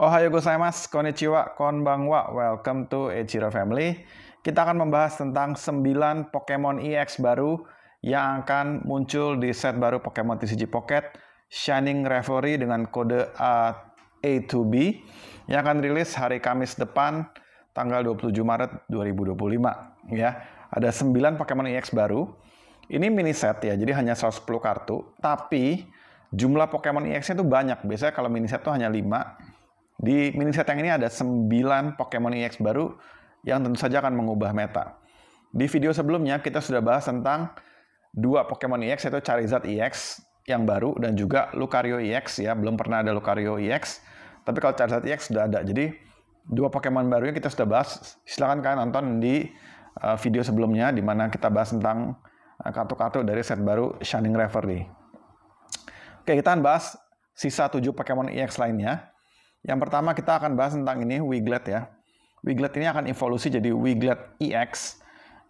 Ohayo gozaimasu, konnichiwa, konbanwa, welcome to Eiichiro Family. Kita akan membahas tentang 9 Pokemon EX baru yang akan muncul di set baru Pokemon TCG Pocket Shining Revelry dengan kode A2B yang akan rilis hari Kamis depan tanggal 27 Maret 2025 ya. Ada 9 Pokemon EX baru. Ini mini set ya, jadi hanya 110 kartu, tapi jumlah Pokemon EX-nya itu banyak. Biasanya kalau mini set itu hanya 5. Di mini set yang ini ada 9 Pokemon EX baru yang tentu saja akan mengubah meta. Di video sebelumnya kita sudah bahas tentang 2 Pokemon EX, yaitu Charizard EX yang baru dan juga Lucario EX ya. Belum pernah ada Lucario EX, tapi kalau Charizard EX sudah ada. Jadi 2 Pokemon baru yang kita sudah bahas. Silahkan kalian nonton di video sebelumnya di mana kita bahas tentang kartu-kartu dari set baru Shining Revelry. Oke, kita akan bahas sisa 7 Pokemon EX lainnya. Yang pertama kita akan bahas tentang ini, Wiglet ya. Wiglet ini akan evolusi jadi Wiglet EX.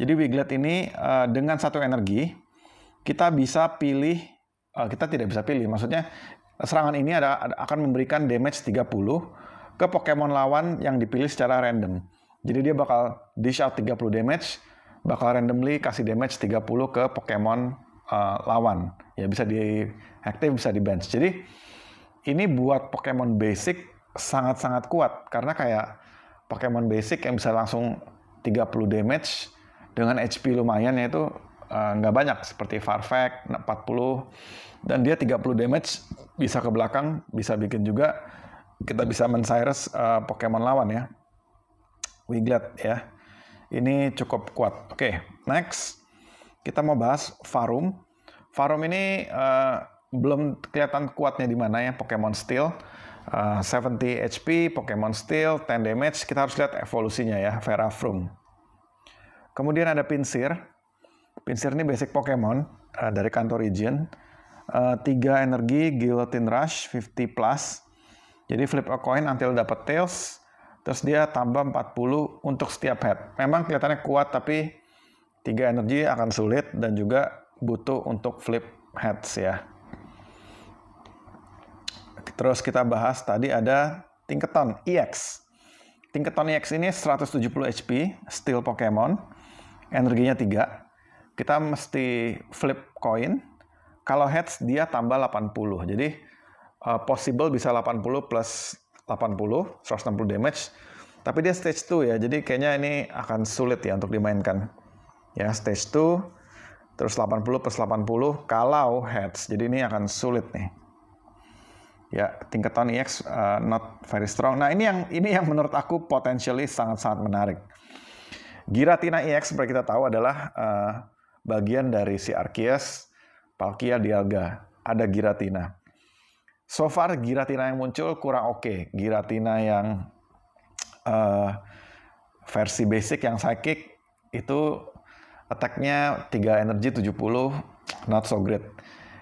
Jadi Wiglet ini dengan 1 energi, kita bisa pilih, kita tidak bisa pilih, maksudnya serangan ini akan memberikan damage 30 ke Pokemon lawan yang dipilih secara random. Jadi dia bakal dish out 30 damage, bakal randomly kasih damage 30 ke Pokemon lawan. Ya bisa di active, bisa di bench. Jadi ini buat Pokemon basic sangat-sangat kuat, karena kayak Pokemon basic yang bisa langsung 30 damage dengan HP lumayan, yaitu nggak banyak, seperti Farfetch 40, dan dia 30 damage bisa ke belakang, bisa bikin juga kita bisa men-Cyrus Pokemon lawan ya. Wiglet ya, ini cukup kuat. Oke, next kita mau bahas Farum. Farum ini belum kelihatan kuatnya di mana ya, Pokemon Steel. 70 HP, Pokemon Steel, 10 damage, kita harus lihat evolusinya ya, Ferrothrum. Kemudian ada Pinsir. Pinsir ini basic Pokemon dari Kanto Region. 3 energi, Guillotine Rush, 50+. Jadi flip a coin until dapat tails, terus dia tambah 40 untuk setiap head. Memang kelihatannya kuat, tapi 3 energi akan sulit dan juga butuh untuk flip heads ya. Terus kita bahas tadi ada Tinkaton EX. Tinkaton EX ini 170 HP, Steel Pokemon, energinya 3. Kita mesti flip coin. Kalau heads dia tambah 80. Jadi possible bisa 80 plus 80, 160 damage. Tapi dia stage 2 ya, jadi kayaknya ini akan sulit ya untuk dimainkan. Ya, stage 2, terus 80 plus 80 kalau heads. Jadi ini akan sulit nih. Ya, Tinkaton EX not very strong. Nah, ini yang menurut aku potentially sangat-sangat menarik. Giratina EX seperti kita tahu adalah bagian dari si Arceus, Palkia, Dialga. Ada Giratina. So far Giratina yang muncul kurang oke. Giratina yang versi basic yang psychic itu attack-nya 3 energi 70, not so great.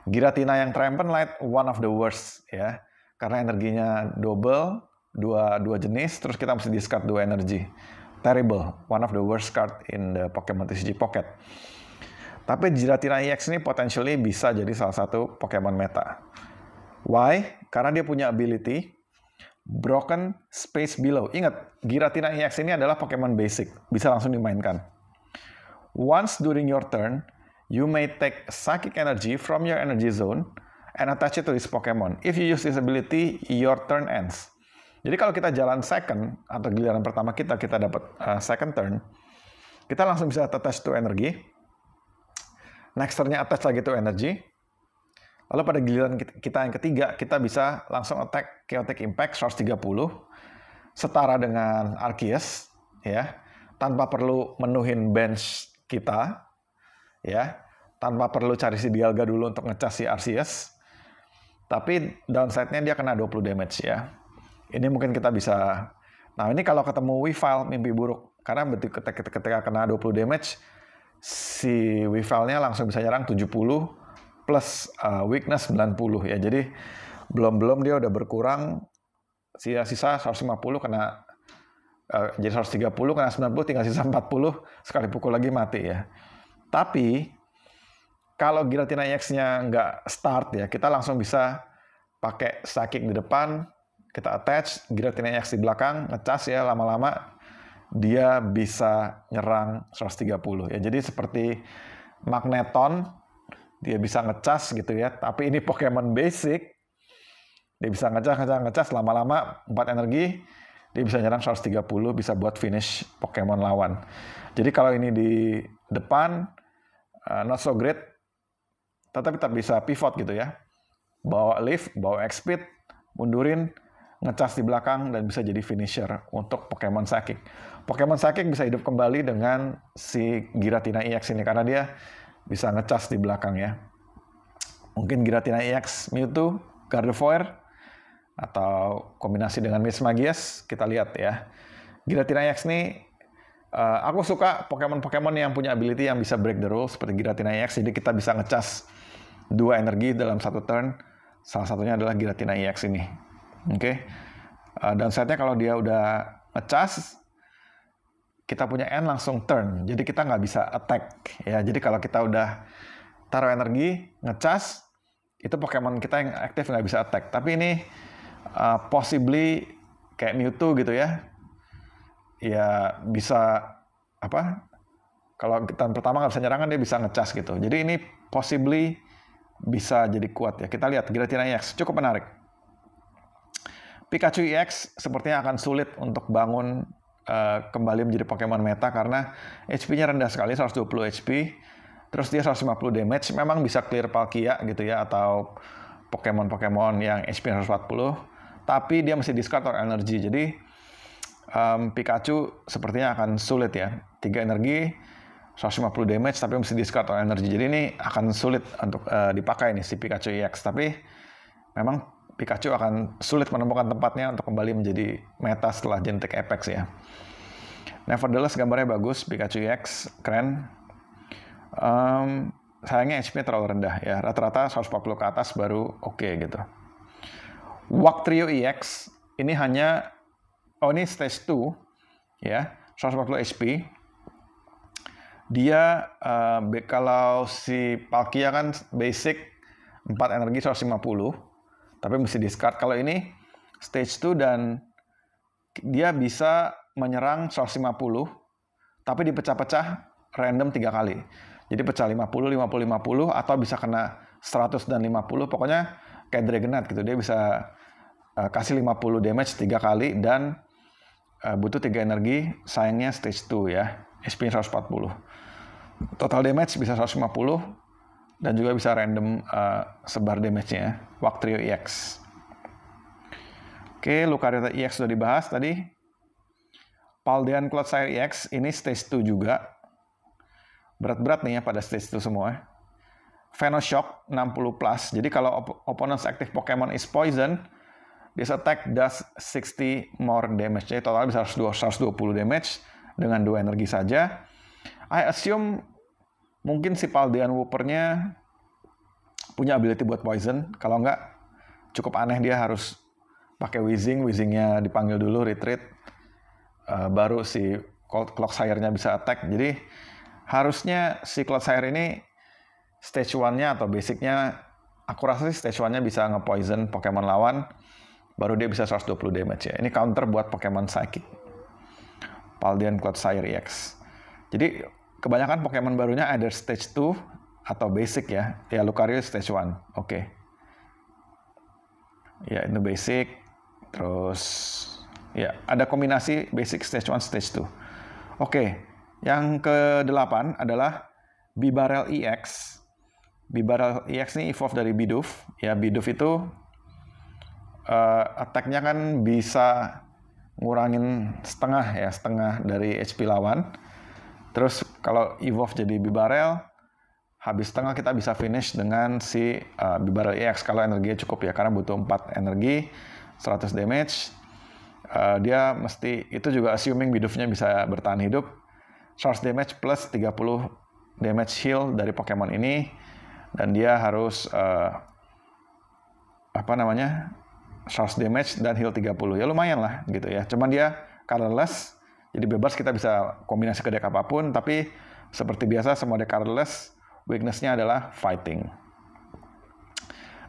Giratina yang Trampan Light, one of the worst ya, karena energinya double, dua jenis, terus kita mesti discard 2 energi. Terrible, one of the worst card in the Pokemon TCG Pocket. Tapi Giratina EX ini potentially bisa jadi salah satu Pokemon meta. Why? Karena dia punya ability Broken Space Below. Ingat, Giratina EX ini adalah Pokemon basic, bisa langsung dimainkan. Once during your turn, you may take psychic energy from your energy zone and attach it to this Pokemon. If you use this ability, your turn ends. Jadi kalau kita jalan second, atau giliran pertama kita dapat second turn, kita langsung bisa attach to energi. Next turn-nya attach lagi to energy. Lalu pada giliran kita yang ketiga, kita bisa langsung attack Chaotic Impact 130, setara dengan Arceus, ya, tanpa perlu menuhin bench kita. Ya, tanpa perlu cari si Dialga dulu untuk ngecas si Arceus. Tapi downside-nya dia kena 20 damage ya. Ini mungkin kita bisa. Nah, ini kalau ketemu Weavile, mimpi buruk. Karena ketika kena 20 damage, si Weavile-nya langsung bisa nyerang 70 plus weakness 90 ya. Jadi belum dia udah berkurang, sisa 150 kena jadi 130 kena 90, tinggal sisa 40, sekali pukul lagi mati ya. Tapi kalau Giratina EX-nya nggak start ya, kita langsung bisa pakai Psychic di depan, kita attach Giratina EX di belakang, ngecas ya, lama-lama dia bisa nyerang 130 ya. Jadi seperti Magneton, dia bisa ngecas gitu ya. Tapi ini Pokemon basic, dia bisa ngecas lama-lama 4 energi, dia bisa nyerang 130, bisa buat finish Pokemon lawan. Jadi kalau ini di depan, not so great, tetapi tetap bisa pivot gitu ya. Bawa lift, bawa X-Speed, mundurin, ngecas di belakang, dan bisa jadi finisher untuk Pokemon Psychic. Pokemon Psychic bisa hidup kembali dengan si Giratina EX ini, karena dia bisa ngecas di belakang ya. Mungkin Giratina EX Mewtwo, Gardevoir, atau kombinasi dengan Mismagius, kita lihat ya. Giratina EX ini, aku suka Pokemon-Pokemon yang punya ability yang bisa break the rules, seperti Giratina EX, jadi kita bisa ngecas 2 energi dalam 1 turn, salah satunya adalah Giratina EX ini. Oke. Dan setnya kalau dia udah ngecas, kita punya end langsung turn, jadi kita nggak bisa attack ya. Jadi kalau kita udah taruh energi, ngecas, itu Pokemon kita yang aktif nggak bisa attack. Tapi ini possibly kayak Mewtwo gitu ya, ya bisa apa? Kalau turn pertama nggak bisa nyerangan, dia bisa ngecas gitu. Jadi ini possibly bisa jadi kuat ya. Kita lihat Giratina EX cukup menarik. Pikachu EX sepertinya akan sulit untuk bangun kembali menjadi Pokemon meta karena HP-nya rendah sekali, 120 HP. Terus dia 150 damage, memang bisa clear Palkia gitu ya, atau Pokemon-Pokemon yang HP 140. Tapi dia masih discard or energy, jadi Pikachu sepertinya akan sulit ya. 3 energi, 150 damage, tapi mesti discard or energy. Jadi ini akan sulit untuk dipakai nih si Pikachu EX. Tapi memang Pikachu akan sulit menemukan tempatnya untuk kembali menjadi meta setelah Genetic Apex ya. Nevertheless, gambarnya bagus, Pikachu EX, keren. Sayangnya HP-nya terlalu rendah ya, rata-rata 140 ke atas baru oke gitu. Wugtrio EX, ini hanya, ini stage 2 ya, 140 HP. Dia, kalau si Palkia kan basic 4 energi 150, tapi mesti discard. Kalau ini stage 2 dan dia bisa menyerang 150, tapi dipecah-pecah random 3 kali. Jadi pecah 50, 50, 50, atau bisa kena 100 dan 50. Pokoknya kayak Dragonite gitu. Dia bisa kasih 50 damage 3 kali dan butuh 3 energi. Sayangnya stage 2 ya. HP 140. Total damage bisa 150. Dan juga bisa random sebar damage-nya. Wugtrio EX. Oke, Lucario EX sudah dibahas tadi. Paldean Clodsire EX, ini stage 2 juga. Berat-berat nih ya pada stage 2 semua. Venoshock 60+. Jadi kalau opponent's active Pokemon is poison, this attack does 60 more damage. Jadi total bisa 120 damage dengan 2 energi saja. I assume mungkin si Paldean Wooper-nya punya ability buat poison. Kalau nggak, cukup aneh dia harus pakai Weezing. Weezingnya dipanggil dulu, retreat. Baru si Clodsire-nya bisa attack. Jadi harusnya si Clodsire ini stage 1-nya atau basic-nya, aku rasa sih stage 1-nya bisa nge-poison Pokemon lawan. Baru dia bisa 120 damage ya. Ini counter buat Pokemon Psychic. Paldean Clodsire EX. Jadi kebanyakan Pokemon barunya either stage 2 atau basic ya. Ya, Lucario stage 1. Oke. Ya, itu basic. Terus ya, ada kombinasi basic stage 1, stage 2. Oke. Yang ke-8 adalah Bibarel EX. Bibarel EX ini evolve dari Bidoof. Ya, Bidoof itu attack-nya kan bisa ngurangin setengah dari HP lawan. Terus kalau evolve jadi Bibarel, habis setengah kita bisa finish dengan si Bibarel EX kalau energinya cukup ya, karena butuh 4 energi, 100 damage. Dia mesti, itu juga assuming Bidoof-nya bisa bertahan hidup, 100 damage plus 30 damage heal dari Pokemon ini, dan dia harus 100 damage dan heal 30. Ya lumayan lah gitu ya. Cuman dia colorless, jadi bebas kita bisa kombinasi ke deck apapun, tapi seperti biasa semua deck colorless, weakness-nya adalah fighting.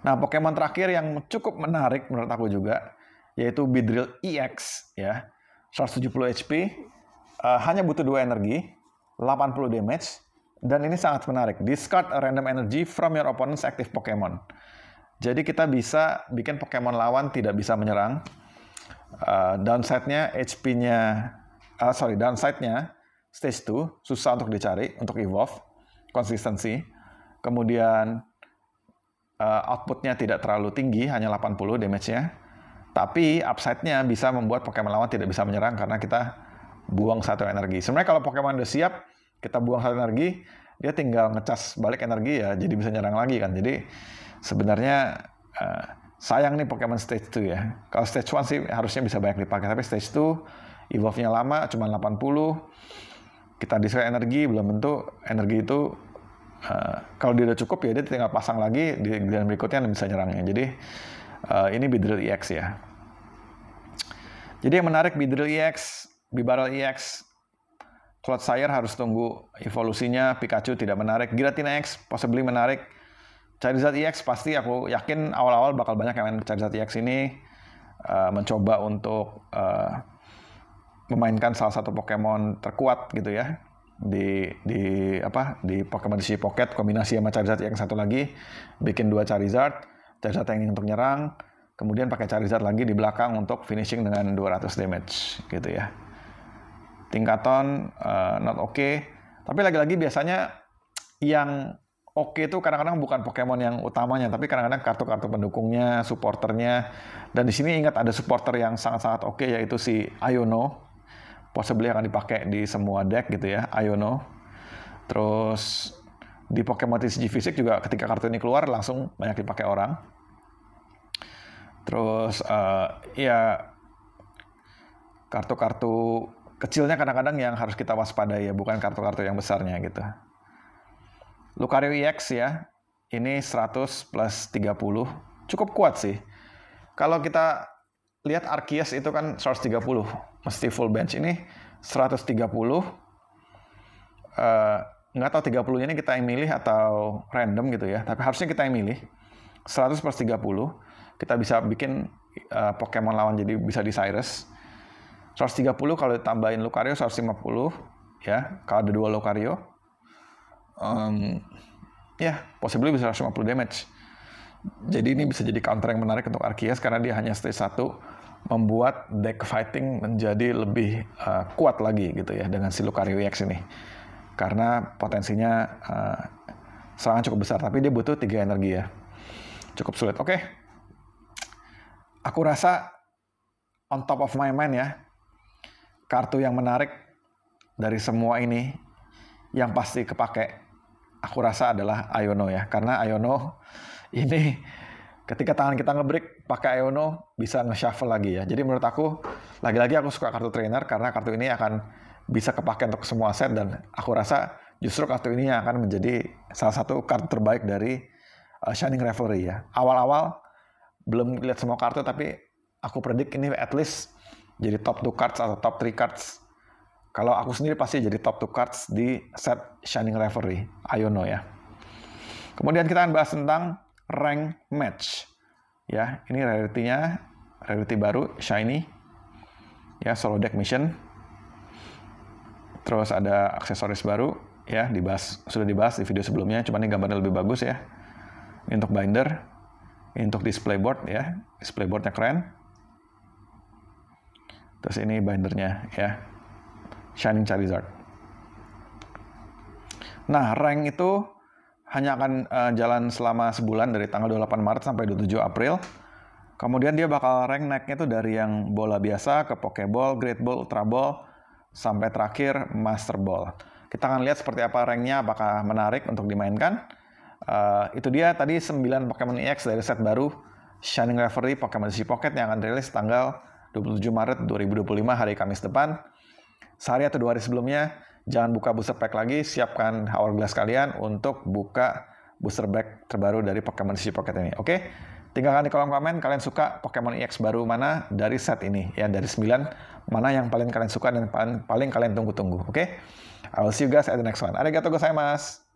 Nah, Pokemon terakhir yang cukup menarik menurut aku juga, yaitu Beedrill EX ya, 170 HP, hanya butuh 2 energi, 80 damage, dan ini sangat menarik. Discard a random energy from your opponent's active Pokemon. Jadi kita bisa bikin Pokemon lawan tidak bisa menyerang. Downside-nya downside-nya stage 2 susah untuk dicari, untuk evolve, konsistensi. Kemudian output-nya tidak terlalu tinggi, hanya 80 damage-nya. Tapi upside-nya bisa membuat Pokemon lawan tidak bisa menyerang karena kita buang 1 energi. Sebenarnya kalau Pokemon udah siap, kita buang 1 energi, dia tinggal ngecas balik energi ya, jadi bisa nyerang lagi kan. Jadi sebenarnya sayang nih Pokemon stage 2 ya. Kalau stage 1 sih harusnya bisa banyak dipakai, tapi stage 2 evolve-nya lama, cuma 80. Kita display energi, belum tentu energi itu kalau dia udah cukup ya dia tinggal pasang lagi di giliran berikutnya dan bisa nyerangnya. Jadi ini Beedrill EX ya. Jadi yang menarik Beedrill EX, Bibarel EX, Clodsire harus tunggu evolusinya, Pikachu tidak menarik, Giratina X possibly menarik, Charizard EX pasti aku yakin awal-awal bakal banyak yang main Charizard EX ini, mencoba untuk memainkan salah satu Pokemon terkuat gitu ya di Pokemon TCG Pocket, kombinasi sama Charizard yang satu lagi, bikin 2 Charizard yang untuk nyerang, kemudian pakai Charizard lagi di belakang untuk finishing dengan 200 damage gitu ya. Tingkaton not okay, tapi lagi-lagi biasanya yang oke itu kadang-kadang bukan Pokemon yang utamanya, tapi kadang-kadang kartu-kartu pendukungnya, supporternya. Dan di sini ingat ada supporter yang sangat-sangat oke, yaitu si Iono. Possibly akan dipakai di semua deck gitu ya, Iono. Terus di Pokemon TCG Fisik juga ketika kartu ini keluar langsung banyak dipakai orang. Terus ya kartu-kartu kecilnya kadang-kadang yang harus kita waspadai ya, bukan kartu-kartu yang besarnya gitu. Lucario EX ya, ini 100 plus 30, cukup kuat sih. Kalau kita lihat Arceus itu kan 130, mesti full bench. Ini 130, nggak tahu 30-nya ini kita yang milih atau random gitu ya, tapi harusnya kita yang milih. 100 plus 30, kita bisa bikin Pokemon lawan jadi bisa di Cyrus. 130 kalau ditambahin Lucario 150 ya, kalau ada 2 Lucario. Possibly bisa 150 damage. Jadi ini bisa jadi counter yang menarik untuk Arceus karena dia hanya stage 1, membuat deck fighting menjadi lebih kuat lagi gitu ya dengan si Lucario EX ini. Karena potensinya serangan cukup besar, tapi dia butuh 3 energi ya. Cukup sulit. Oke. Aku rasa on top of my mind ya, kartu yang menarik dari semua ini yang pasti kepake, aku rasa adalah Iono ya. Karena Iono ini ketika tangan kita ngebreak pakai Iono bisa nge-shuffle lagi ya. Jadi menurut aku, lagi-lagi aku suka kartu trainer karena kartu ini akan bisa kepake untuk semua set, dan aku rasa justru kartu ini yang akan menjadi salah satu kartu terbaik dari Shining Revelry ya. Awal-awal belum lihat semua kartu, tapi aku predik ini at least jadi top 2 cards atau top 3 cards. Kalau aku sendiri pasti jadi top 2 cards di set Shining Revelry, Iono ya. Kemudian kita akan bahas tentang rank match. Ya, ini rarity baru, shiny. Ya, solo deck mission. Terus ada aksesoris baru ya, sudah dibahas di video sebelumnya, cuma ini gambarnya lebih bagus ya. Ini untuk binder, ini untuk display board ya. Display boardnya keren. Terus ini bindernya ya, Shining Charizard. Nah, rank itu hanya akan jalan selama sebulan dari tanggal 28 Maret sampai 27 April. Kemudian dia bakal rank naiknya itu dari yang bola biasa ke Pokeball, Great Ball, Ultra Ball, sampai terakhir Master Ball. Kita akan lihat seperti apa ranknya, apakah menarik untuk dimainkan. Itu dia tadi 9 Pokemon EX dari set baru Shining Revelry Pokemon TCG Pocket yang akan rilis tanggal 27 Maret 2025 hari Kamis depan. Sehari atau 2 hari sebelumnya, jangan buka booster pack lagi, siapkan hourglass kalian untuk buka booster pack terbaru dari Pokemon TCG Pocket ini. Oke? Tinggalkan di kolom komen kalian suka Pokemon EX baru mana dari set ini ya, dari 9 mana yang paling kalian suka dan paling kalian tunggu-tunggu. Oke? I will see you guys at the next one. Arigatou gozaimasu.